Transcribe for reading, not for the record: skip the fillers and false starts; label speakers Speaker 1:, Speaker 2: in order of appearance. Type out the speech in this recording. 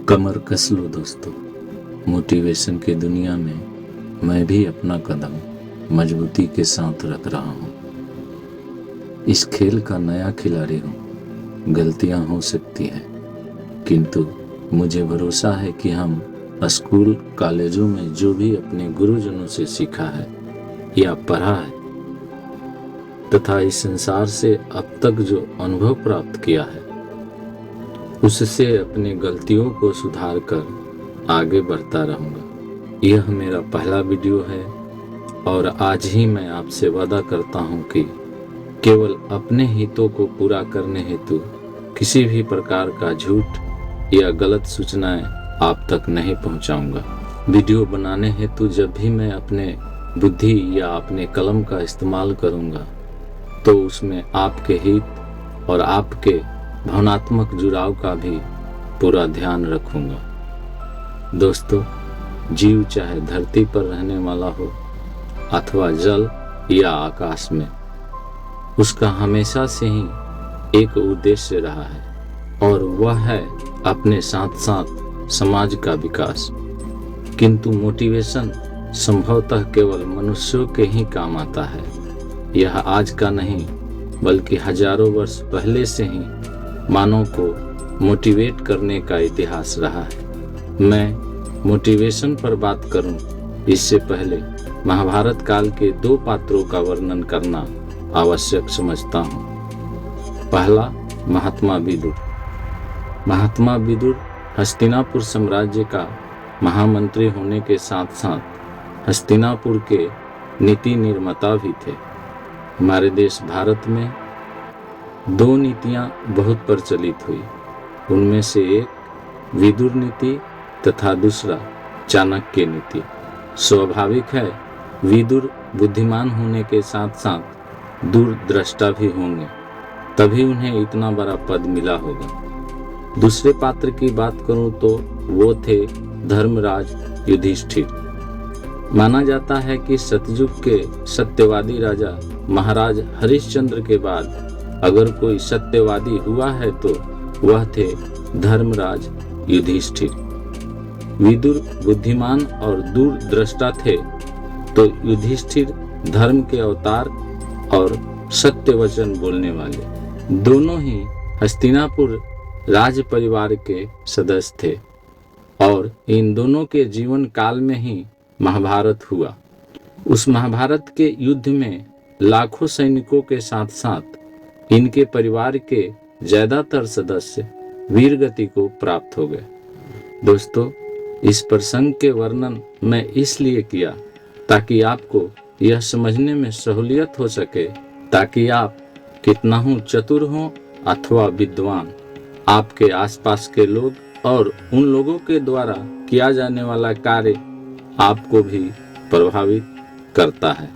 Speaker 1: कमर कस लो दोस्तों, मोटिवेशन की दुनिया में मैं भी अपना कदम मजबूती के साथ रख रहा हूँ। इस खेल का नया खिलाड़ी हूँ, गलतियाँ हो सकती है, किंतु मुझे भरोसा है कि हम स्कूल कॉलेजों में जो भी अपने गुरुजनों से सीखा है या पढ़ा है तथा इस संसार से अब तक जो अनुभव प्राप्त किया है उससे अपनी गलतियों को सुधार कर आगे बढ़ता रहूँगा। यह मेरा पहला वीडियो है और आज ही मैं आपसे वादा करता हूँ कि केवल अपने हितों को पूरा करने हेतु किसी भी प्रकार का झूठ या गलत सूचनाएं आप तक नहीं पहुंचाऊंगा। वीडियो बनाने हेतु जब भी मैं अपने बुद्धि या अपने कलम का इस्तेमाल करूंगा तो उसमें आपके हित और आपके भावनात्मक जुड़ाव का भी पूरा ध्यान रखूंगा। दोस्तों, जीव चाहे धरती पर रहने वाला हो अथवा जल या आकाश में, उसका हमेशा से ही एक उद्देश्य रहा है और वह है अपने साथ साथ समाज का विकास। किंतु मोटिवेशन संभवतः केवल मनुष्यों के ही काम आता है। यह आज का नहीं बल्कि हजारों वर्ष पहले से ही मानव को मोटिवेट करने का इतिहास रहा है। मैं मोटिवेशन पर बात करूं इससे पहले महाभारत काल के दो पात्रों का वर्णन करना आवश्यक समझता हूं। पहला, महात्मा विदुर। महात्मा विदुर हस्तिनापुर साम्राज्य का महामंत्री होने के साथ साथ हस्तिनापुर के नीति निर्माता भी थे। हमारे देश भारत में दो नीतियां बहुत प्रचलित हुई, उनमें से एक विदुर नीति तथा दूसरा चाणक्य नीति। स्वाभाविक है, विदुर बुद्धिमान होने के साथ साथ दूरदृष्टा भी होंगे, तभी उन्हें इतना बड़ा पद मिला होगा। दूसरे पात्र की बात करूं तो वो थे धर्मराज युधिष्ठिर। माना जाता है कि सतयुग के सत्यवादी राजा महाराज हरिश्चंद्र के बाद अगर कोई सत्यवादी हुआ है तो वह थे धर्मराज युधिष्ठिर। विदुर बुद्धिमान और दूरदृष्टा थे तो युधिष्ठिर धर्म के अवतार और सत्य वचन बोलने वाले। दोनों ही हस्तिनापुर राज परिवार के सदस्य थे और इन दोनों के जीवन काल में ही महाभारत हुआ। उस महाभारत के युद्ध में लाखों सैनिकों के साथ साथ इनके परिवार के ज्यादातर सदस्य वीर गति को प्राप्त हो गए। दोस्तों, इस प्रसंग के वर्णन मैं इसलिए किया ताकि आपको यह समझने में सहूलियत हो सके ताकि आप कितना हो चतुर हो अथवा विद्वान, आपके आसपास के लोग और उन लोगों के द्वारा किया जाने वाला कार्य आपको भी प्रभावित करता है।